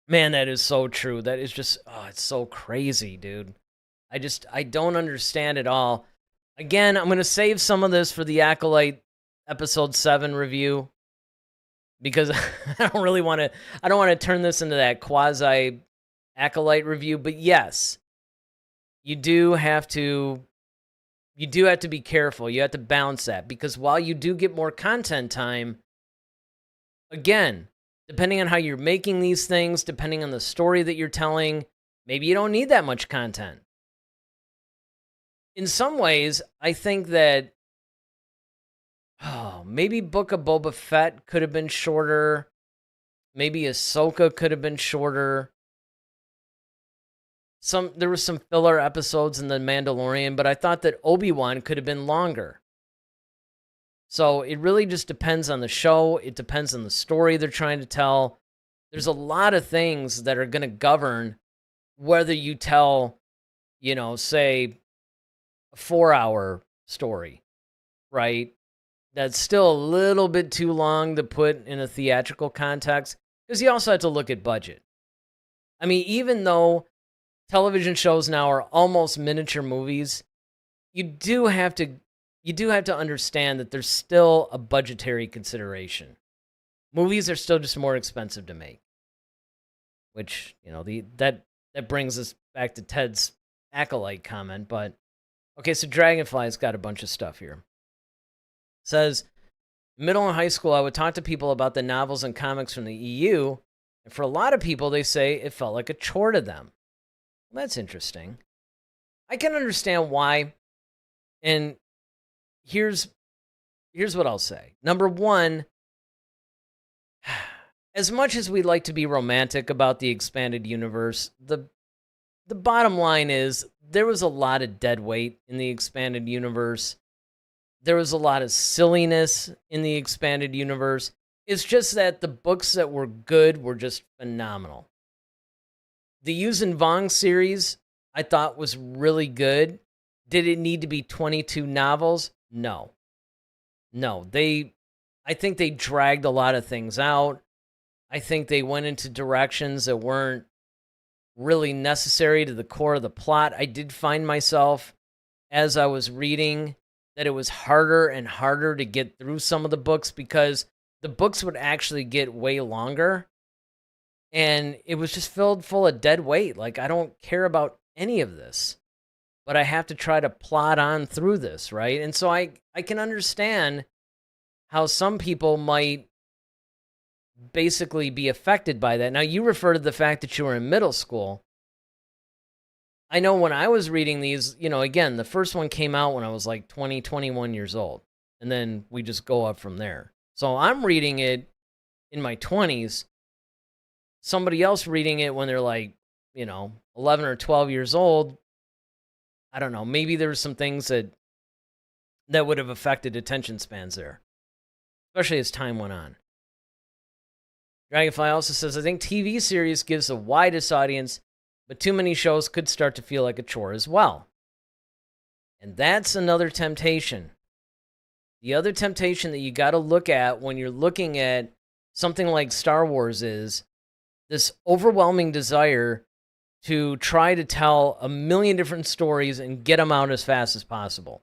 Man, that is so true. That is just, it's so crazy, dude. I don't understand it all. Again, I'm going to save some of this for the Acolyte episode 7 review because I don't want to turn this into that quasi Acolyte review, but yes, you do have to be careful. You have to balance that because while you do get more content time, again, depending on how you're making these things, depending on the story that you're telling, maybe you don't need that much content. In some ways, I think that maybe Book of Boba Fett could have been shorter. Maybe Ahsoka could have been shorter. There were some filler episodes in The Mandalorian, but I thought that Obi-Wan could have been longer. So it really just depends on the show. It depends on the story they're trying to tell. There's a lot of things that are going to govern whether you tell, say, a 4-hour story, right? That's still a little bit too long to put in a theatrical context because you also have to look at budget. I mean, even though television shows now are almost miniature movies, you do have to understand that there's still a budgetary consideration. Movies are still just more expensive to make, which, that brings us back to Ted's Acolyte comment. But okay, so Dragonfly's got a bunch of stuff here. Says, middle and high school, I would talk to people about the novels and comics from the EU, and for a lot of people, they say it felt like a chore to them. Well, that's interesting. I can understand why, and here's what I'll say. Number one, as much as we'd like to be romantic about the expanded universe, the bottom line is there was a lot of dead weight in the expanded universe. There was a lot of silliness in the expanded universe. It's just that the books that were good were just phenomenal. The Yuuzhan Vong series, I thought, was really good. Did it need to be 22 novels? No. I think they dragged a lot of things out. I think they went into directions that weren't really necessary to the core of the plot. I did find myself, as I was reading, that it was harder and harder to get through some of the books because the books would actually get way longer. And it was just filled full of dead weight. Like, I don't care about any of this, but I have to try to plot on through this, right? And so I can understand how some people might basically be affected by that. Now, you refer to the fact that you were in middle school. I know when I was reading these, again, the first one came out when I was like 20, 21 years old. And then we just go up from there. So I'm reading it in my 20s. Somebody else reading it when they're like, 11 or 12 years old. I don't know. Maybe there's some things that would have affected attention spans there, especially as time went on. Dragonfly also says, I think TV series gives the widest audience, but too many shows could start to feel like a chore as well. And that's another temptation. The other temptation that you got to look at when you're looking at something like Star Wars is this overwhelming desire to try to tell a million different stories and get them out as fast as possible.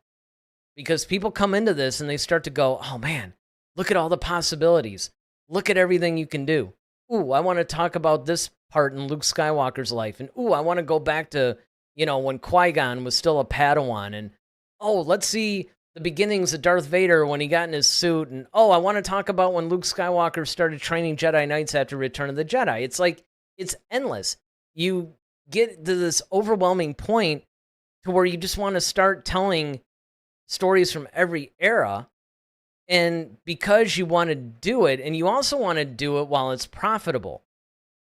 Because people come into this and they start to go, oh man, look at all the possibilities. Look at everything you can do. Ooh, I want to talk about this part in Luke Skywalker's life. And ooh, I want to go back to, when Qui-Gon was still a Padawan. And oh, let's see the beginnings of Darth Vader when he got in his suit. And oh, I want to talk about when Luke Skywalker started training Jedi Knights after Return of the Jedi. It's like, it's endless. You get to this overwhelming point to where you just want to start telling stories from every era. And because you want to do it, and you also want to do it while it's profitable.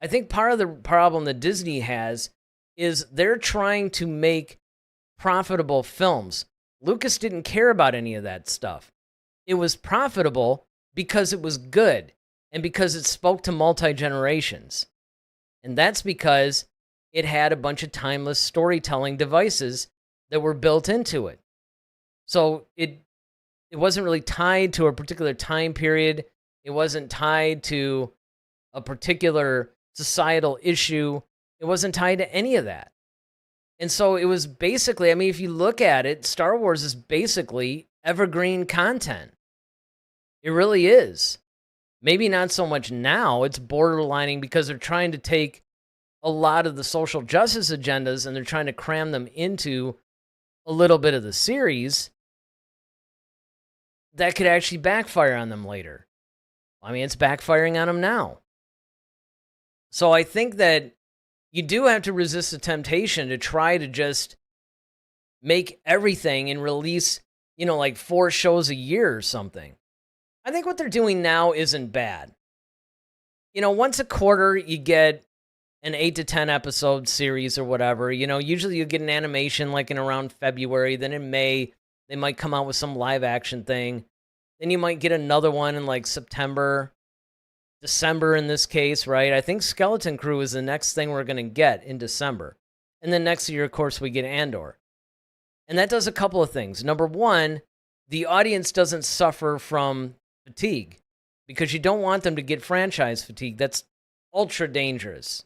I think part of the problem that Disney has is they're trying to make profitable films. Lucas didn't care about any of that stuff. It was profitable because it was good and because it spoke to multi-generations. And that's because it had a bunch of timeless storytelling devices that were built into it. So it wasn't really tied to a particular time period. It wasn't tied to a particular societal issue. It wasn't tied to any of that. And so it was basically, if you look at it, Star Wars is basically evergreen content. It really is. Maybe not so much now. It's borderlining because they're trying to take a lot of the social justice agendas and they're trying to cram them into a little bit of the series that could actually backfire on them later. It's backfiring on them now. So I think that you do have to resist the temptation to try to just make everything and release, like 4 shows a year or something. I think what they're doing now isn't bad. Once a quarter, you get an 8 to 10 episode series or whatever. Usually you get an animation like in around February. Then in May, they might come out with some live action thing. Then you might get another one in like September, December in this case, right? I think Skeleton Crew is the next thing we're going to get in December. And then next year, of course, we get Andor. And that does a couple of things. Number one, the audience doesn't suffer from fatigue because you don't want them to get franchise fatigue. That's ultra dangerous.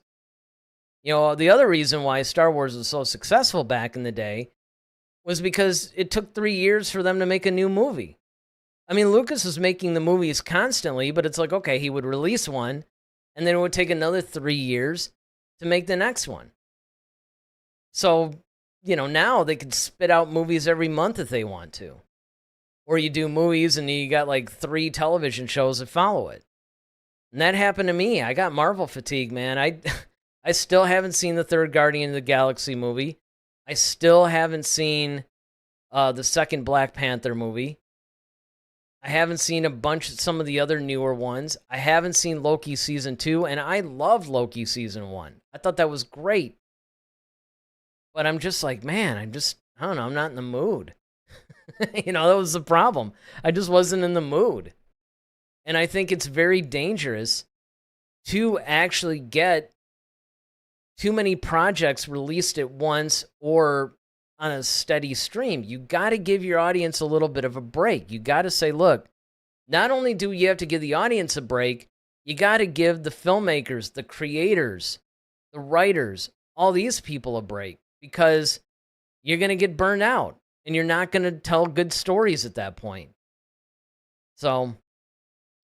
The other reason why Star Wars was so successful back in the day was because it took 3 years for them to make a new movie. Lucas was making the movies constantly, but it's like, okay, he would release one, and then it would take another 3 years to make the next one. So, now they could spit out movies every month if they want to. Or you do movies and you got like 3 television shows that follow it. And that happened to me. I got Marvel fatigue, man. I still haven't seen the third Guardian of the Galaxy movie. I still haven't seen the second Black Panther movie. I haven't seen some of the other newer ones. I haven't seen Loki Season 2, and I love Loki Season 1. I thought that was great. But I'm just like, man, I don't know, I'm not in the mood. That was the problem. I just wasn't in the mood. And I think it's very dangerous to actually get too many projects released at once or on a steady stream. You got to give your audience a little bit of a break. You got to say, look, not only do you have to give the audience a break, You got to give the filmmakers, the creators, the writers, all these people a break, because you're going to get burned out and you're not going to tell good stories at that point. So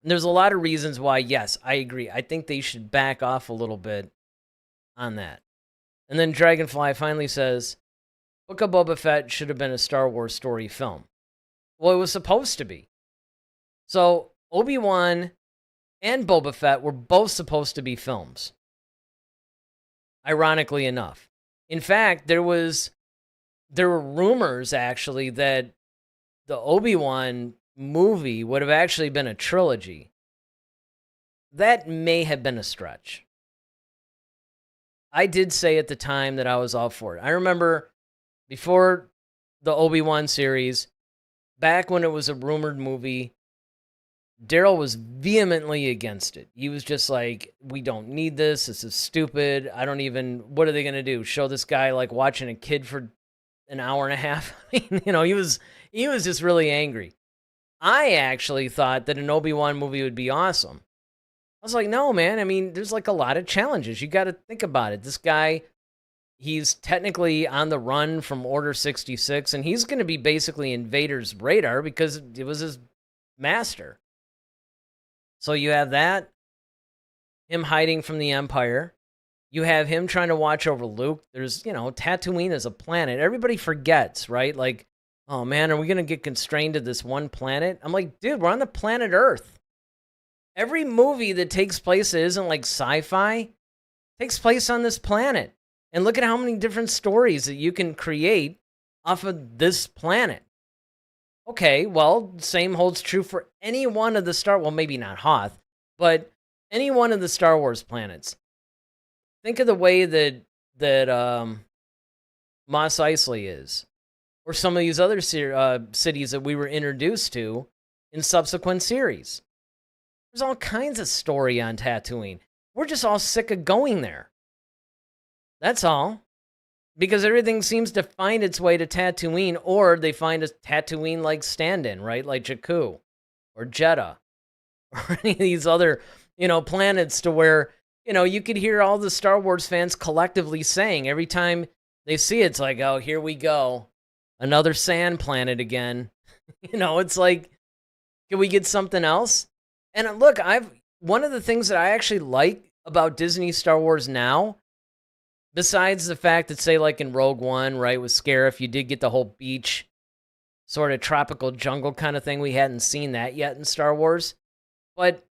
there's a lot of reasons why, yes, I agree. I think they should back off a little bit on that. And then Dragonfly finally says, Book of Boba Fett should have been a Star Wars story film. Well, it was supposed to be. So Obi-Wan and Boba Fett were both supposed to be films, ironically enough. In fact, there were rumors, actually, that the Obi-Wan movie would have actually been a trilogy. That may have been a stretch. I did say at the time that I was all for it. I remember before the Obi-Wan series, back when it was a rumored movie, Daryl was vehemently against it. He was just like, we don't need this. This is stupid. What are they going to do? Show this guy like watching a kid for an hour and a half? I mean, he was just really angry. I actually thought that an Obi-Wan movie would be awesome. I was like, no, man. I mean, there's like a lot of challenges. You got to think about it. This guy, he's technically on the run from Order 66, and he's going to be basically in Vader's radar because it was his master. So you have that, him hiding from the Empire. You have him trying to watch over Luke. There's, Tatooine is a planet. Everybody forgets, right? Like, oh man, are we going to get constrained to this one planet? I'm like, dude, we're on the planet Earth. Every movie that takes place that isn't like sci-fi takes place on this planet. And look at how many different stories that you can create off of this planet. Okay, well, same holds true for any one of the well, maybe not Hoth, but any one of the Star Wars planets. Think of the way that Mos Eisley is, or some of these other cities that we were introduced to in subsequent series. There's all kinds of story on Tatooine. We're just all sick of going there. That's all. Because everything seems to find its way to Tatooine, or they find a Tatooine-like stand-in, right? Like Jakku, or Jeddah, or any of these other, planets to where, you could hear all the Star Wars fans collectively saying every time they see it, it's like, oh, here we go. Another sand planet again. It's like, can we get something else? And look, one of the things that I actually like about Disney Star Wars now, besides the fact that, say, like in Rogue One, right, with Scarif, you did get the whole beach, sort of tropical jungle kind of thing. We hadn't seen that yet in Star Wars. But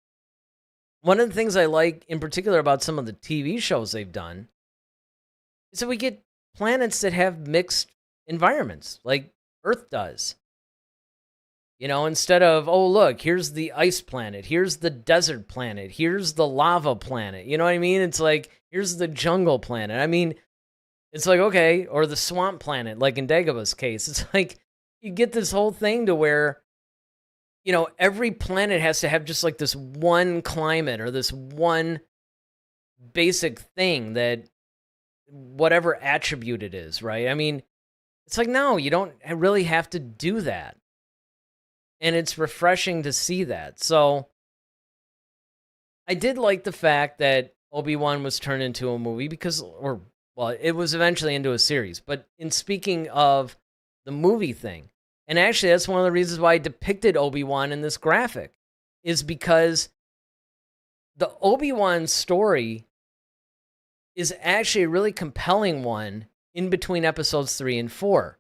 one of the things I like in particular about some of the TV shows they've done is that we get planets that have mixed environments, like Earth does. Instead of, oh, look, here's the ice planet, here's the desert planet, here's the lava planet. You know what I mean? It's like, here's the jungle planet. I mean, it's like, okay, or the swamp planet, like in Dagobah's case. It's like, you get this whole thing to where, every planet has to have just like this one climate or this one basic thing that whatever attribute it is, right? I mean, it's like, no, you don't really have to do that. And it's refreshing to see that. So I did like the fact that Obi-Wan was turned into a movie it was eventually into a series. But in speaking of the movie thing, and actually that's one of the reasons why I depicted Obi-Wan in this graphic, is because the Obi-Wan story is actually a really compelling one in between episodes 3 and 4.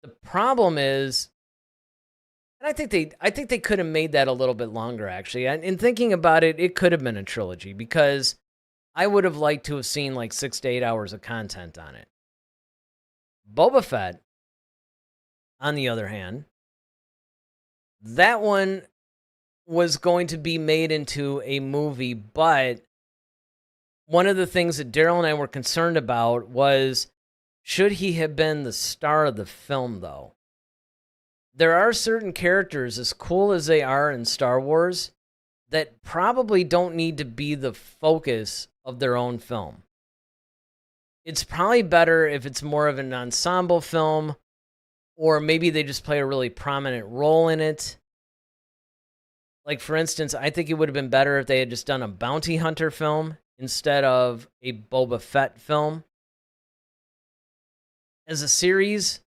The problem is, and I think they could have made that a little bit longer, actually. And in thinking about it, it could have been a trilogy, because I would have liked to have seen like 6 to 8 hours of content on it. Boba Fett, on the other hand, that one was going to be made into a movie, but one of the things that Daryl and I were concerned about was, should he have been the star of the film, though? There are certain characters, as cool as they are in Star Wars, that probably don't need to be the focus of their own film. It's probably better if it's more of an ensemble film, or maybe they just play a really prominent role in it. Like, for instance, I think it would have been better if they had just done a bounty hunter film instead of a Boba Fett film. As a series,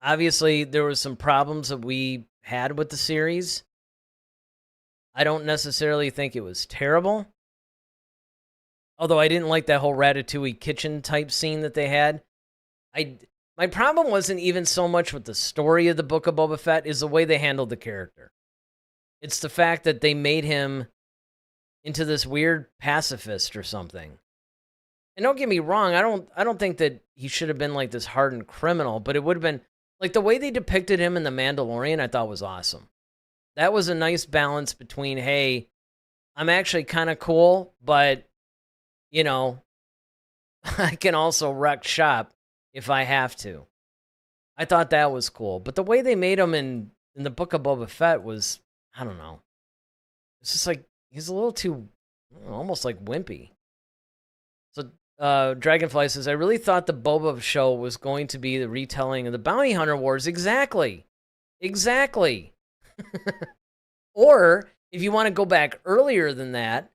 obviously, there were some problems that we had with the series. I don't necessarily think it was terrible. Although I didn't like that whole Ratatouille kitchen type scene that they had. My problem wasn't even so much with the story of the Book of Boba Fett, is the way they handled the character. It's the fact that they made him into this weird pacifist or something. And don't get me wrong, I don't think that he should have been like this hardened criminal, but it would have been like the way they depicted him in The Mandalorian, I thought was awesome. That was a nice balance between, hey, I'm actually kind of cool, but you know, I can also wreck shop if I have to. I thought that was cool. But the way they made him in the Book of Boba Fett was, I don't know. It's just like, he's a little too, almost like wimpy. So Dragonfly says, I really thought the Boba show was going to be the retelling of the Bounty Hunter Wars. Exactly. Or, if you want to go back earlier than that,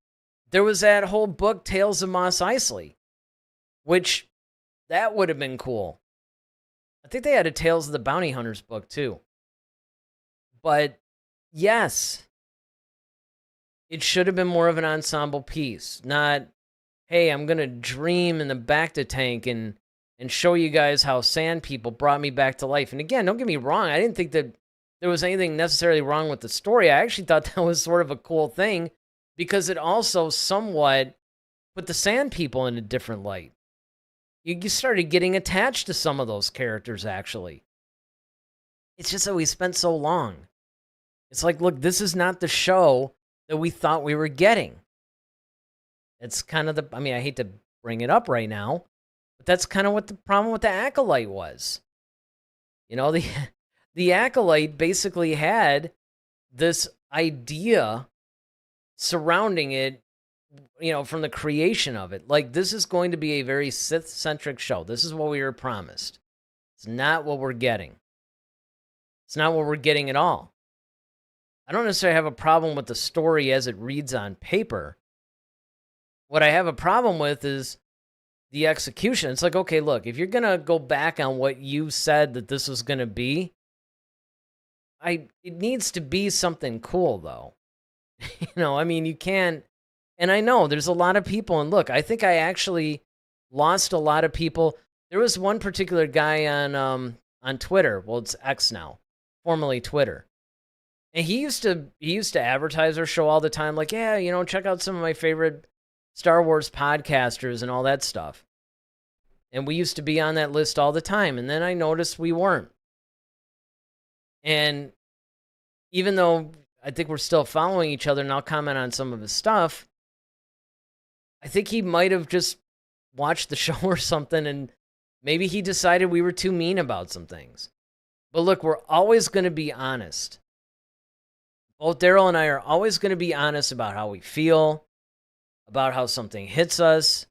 there was that whole book, Tales of Mos Eisley, which, that would have been cool. I think they had a Tales of the Bounty Hunters book, too. But, yes, it should have been more of an ensemble piece, not, hey, I'm going to dream in the Bacta tank and show you guys how sand people brought me back to life. And again, don't get me wrong, I didn't think that there was anything necessarily wrong with the story. I actually thought that was sort of a cool thing, because it also somewhat put the sand people in a different light. You started getting attached to some of those characters, actually. It's just that we spent so long. It's like, look, this is not the show that we thought we were getting. It's kind of I hate to bring it up right now, but that's kind of what the problem with the Acolyte was. You know, the Acolyte basically had this idea surrounding it, you know, from the creation of it. Like, this is going to be a very Sith-centric show. This is what we were promised. It's not what we're getting. It's not what we're getting at all. I don't necessarily have a problem with the story as it reads on paper. What I have a problem with is the execution. It's like, okay, look, if you're going to go back on what you said that this was going to be, it needs to be something cool, though. You know, I mean, you can't, and I know there's a lot of people, and look, I think I actually lost a lot of people. There was one particular guy on Twitter, well, it's X now, formerly Twitter, and he used to advertise our show all the time, like, yeah, you know, check out some of my favorite Star Wars podcasters and all that stuff. And we used to be on that list all the time, and then I noticed we weren't. And even though I think we're still following each other, and I'll comment on some of his stuff, I think he might have just watched the show or something, and maybe he decided we were too mean about some things. But look, we're always going to be honest. Both Daryl and I are always going to be honest about how we feel, about how something hits us.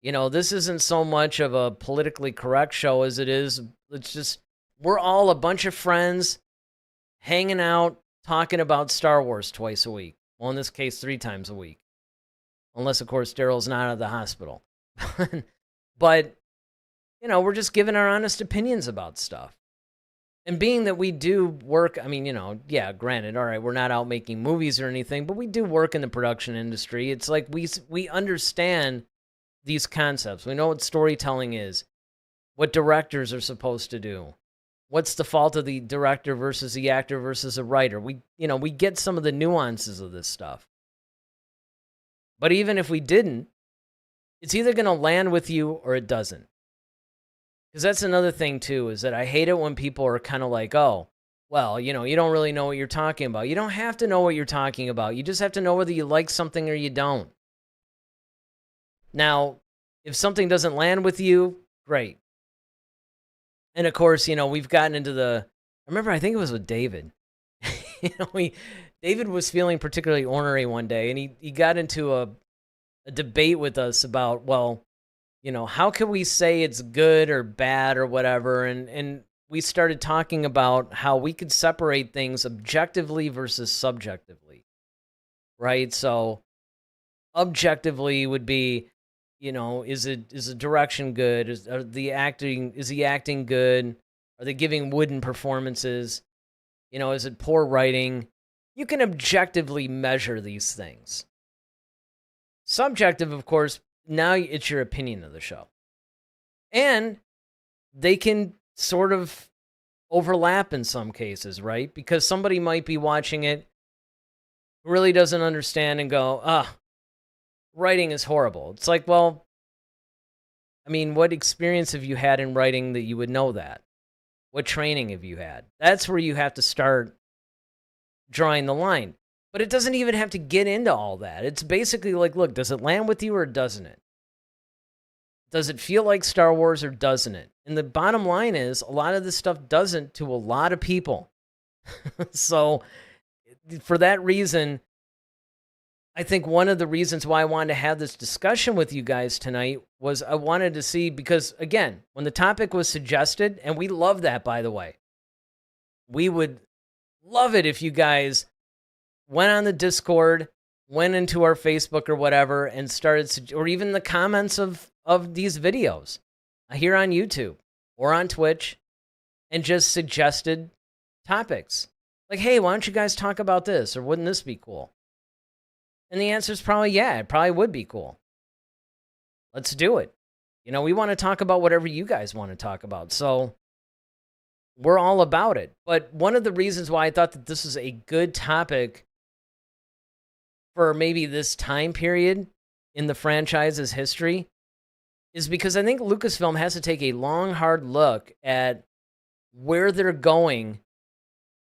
You know, this isn't so much of a politically correct show as it is. It's just, we're all a bunch of friends hanging out, talking about Star Wars twice a week. Well, in this case, 3 times a week. Unless, of course, Daryl's not out of the hospital. But, you know, we're just giving our honest opinions about stuff. And being that we do work, I mean, you know, yeah, granted, all right, we're not out making movies or anything, but we do work in the production industry. It's like we understand these concepts. We know what storytelling is, what directors are supposed to do. What's the fault of the director versus the actor versus a writer? We get some of the nuances of this stuff. But even if we didn't, it's either going to land with you or it doesn't. Because that's another thing, too, is that I hate it when people are kind of like, oh, well, you know, you don't really know what you're talking about. You don't have to know what you're talking about. You just have to know whether you like something or you don't. Now, if something doesn't land with you, great. And of course, you know, we've gotten into I remember, I think it was with David. You know, David was feeling particularly ornery one day, and he got into a debate with us about, well, you know, how can we say it's good or bad or whatever? And we started talking about how we could separate things objectively versus subjectively, right? So objectively would be, is the direction good? Is the acting is the acting good? Are they giving wooden performances? Is it poor writing? You can objectively measure these things. Subjective, of course, now it's your opinion of the show. And they can sort of overlap in some cases, right? Because somebody might be watching it, really doesn't understand and go, writing is horrible. It's like, well, I mean, what experience have you had in writing that you would know that? What training have you had? That's where you have to start drawing the line. But it doesn't even have to get into all that. It's basically like, look, does it land with you or doesn't it? Does it feel like Star Wars or doesn't it? And the bottom line is, a lot of this stuff doesn't to a lot of people. So for that reason, I think one of the reasons why I wanted to have this discussion with you guys tonight was I wanted to see, because again, when the topic was suggested, and we love that, by the way, we would love it if you guys went on the Discord, went into our Facebook or whatever, and started, or even the comments of these videos here on YouTube or on Twitch, and just suggested topics. Like, hey, why don't you guys talk about this? Or wouldn't this be cool? And the answer is probably, yeah, it probably would be cool. Let's do it. We want to talk about whatever you guys want to talk about. So we're all about it. But one of the reasons why I thought that this is a good topic for maybe this time period in the franchise's history is because I think Lucasfilm has to take a long, hard look at where they're going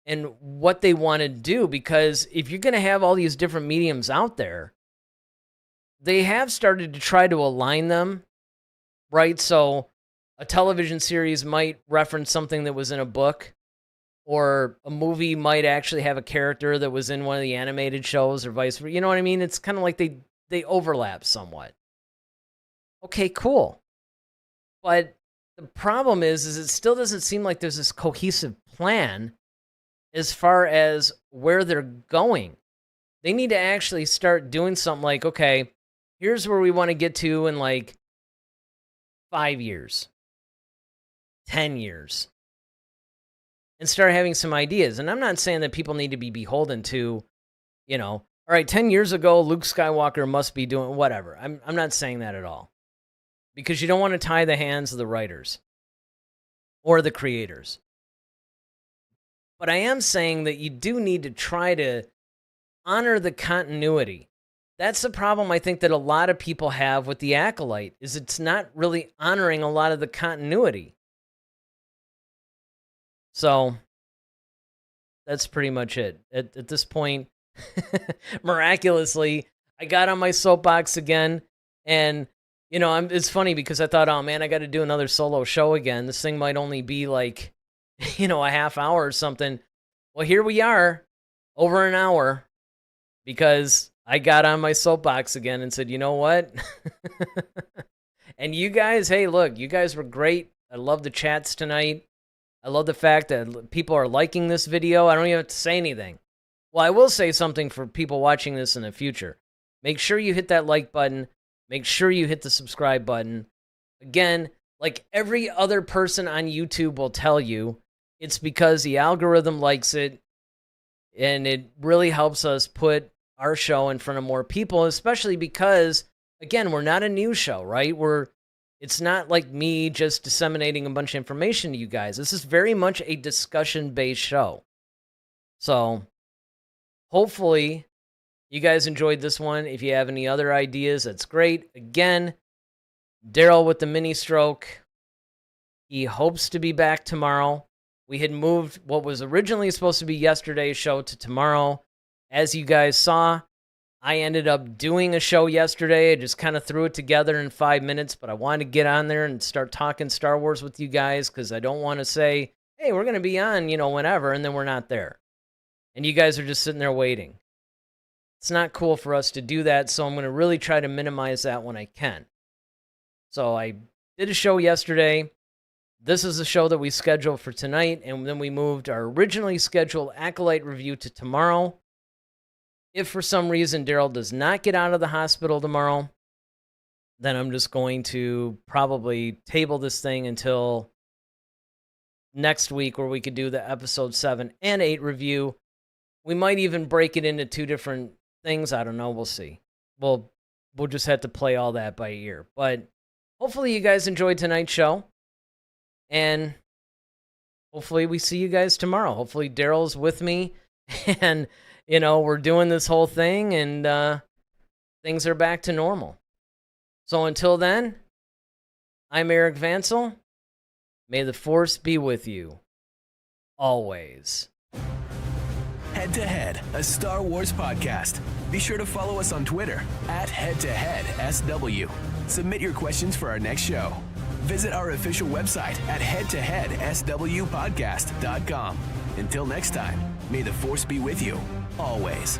and what they want to do. Because if you're going to have all these different mediums out there, they have started to try to align them, right? So a television series might reference something that was in a book, or a movie might actually have a character that was in one of the animated shows, or vice versa. You know what I mean? It's kind of like they overlap somewhat. Okay, cool. But the problem is it still doesn't seem like there's this cohesive plan as far as where they're going. They need to actually start doing something like, okay, here's where we want to get to in like 5 years, 10 years, and start having some ideas. And I'm not saying that people need to be beholden to, all right, 10 years ago, Luke Skywalker must be doing whatever. I'm not saying that at all. Because you don't want to tie the hands of the writers or the creators. But I am saying that you do need to try to honor the continuity. That's the problem I think that a lot of people have with The Acolyte, is it's not really honoring a lot of the continuity. So that's pretty much it. At this point, miraculously, I got on my soapbox again, and it's funny because I thought, oh man, I got to do another solo show again. This thing might only be like, a half hour or something. Well, here we are, over an hour, because I got on my soapbox again and said, you know what? And you guys, hey, look, you guys were great. I love the chats tonight. I love the fact that people are liking this video. I don't even have to say anything. Well, I will say something for people watching this in the future. Make sure you hit that like button. Make sure you hit the subscribe button. Again, like every other person on YouTube will tell you, it's because the algorithm likes it, and it really helps us put our show in front of more people, especially because, again, we're not a news show, right? It's not like me just disseminating a bunch of information to you guys. This is very much a discussion-based show. So, hopefully, you guys enjoyed this one. If you have any other ideas, that's great. Again, Daryl with the mini stroke. He hopes to be back tomorrow. We had moved what was originally supposed to be yesterday's show to tomorrow. As you guys saw, I ended up doing a show yesterday. I just kind of threw it together in 5 minutes, but I wanted to get on there and start talking Star Wars with you guys, because I don't want to say, hey, we're going to be on, whenever, and then we're not there. And you guys are just sitting there waiting. It's not cool for us to do that, so I'm going to really try to minimize that when I can. So I did a show yesterday. this is the show that we scheduled for tonight, and then we moved our originally scheduled Acolyte review to tomorrow. If for some reason Daryl does not get out of the hospital tomorrow, then I'm just going to probably table this thing until next week, where we could do the episode 7 and 8 review. We might even break it into 2 different things. I don't know. We'll see. We'll just have to play all that by ear. But hopefully you guys enjoyed tonight's show. And hopefully we see you guys tomorrow. Hopefully Daryl's with me. And, we're doing this whole thing. And things are back to normal. So until then, I'm Eric Vansel. May the Force be with you. Always. Head to Head, a Star Wars podcast. Be sure to follow us on Twitter @HeadToHeadSW. Submit your questions for our next show. Visit our official website at headtoheadswpodcast.com. Until next time, may the Force be with you, always.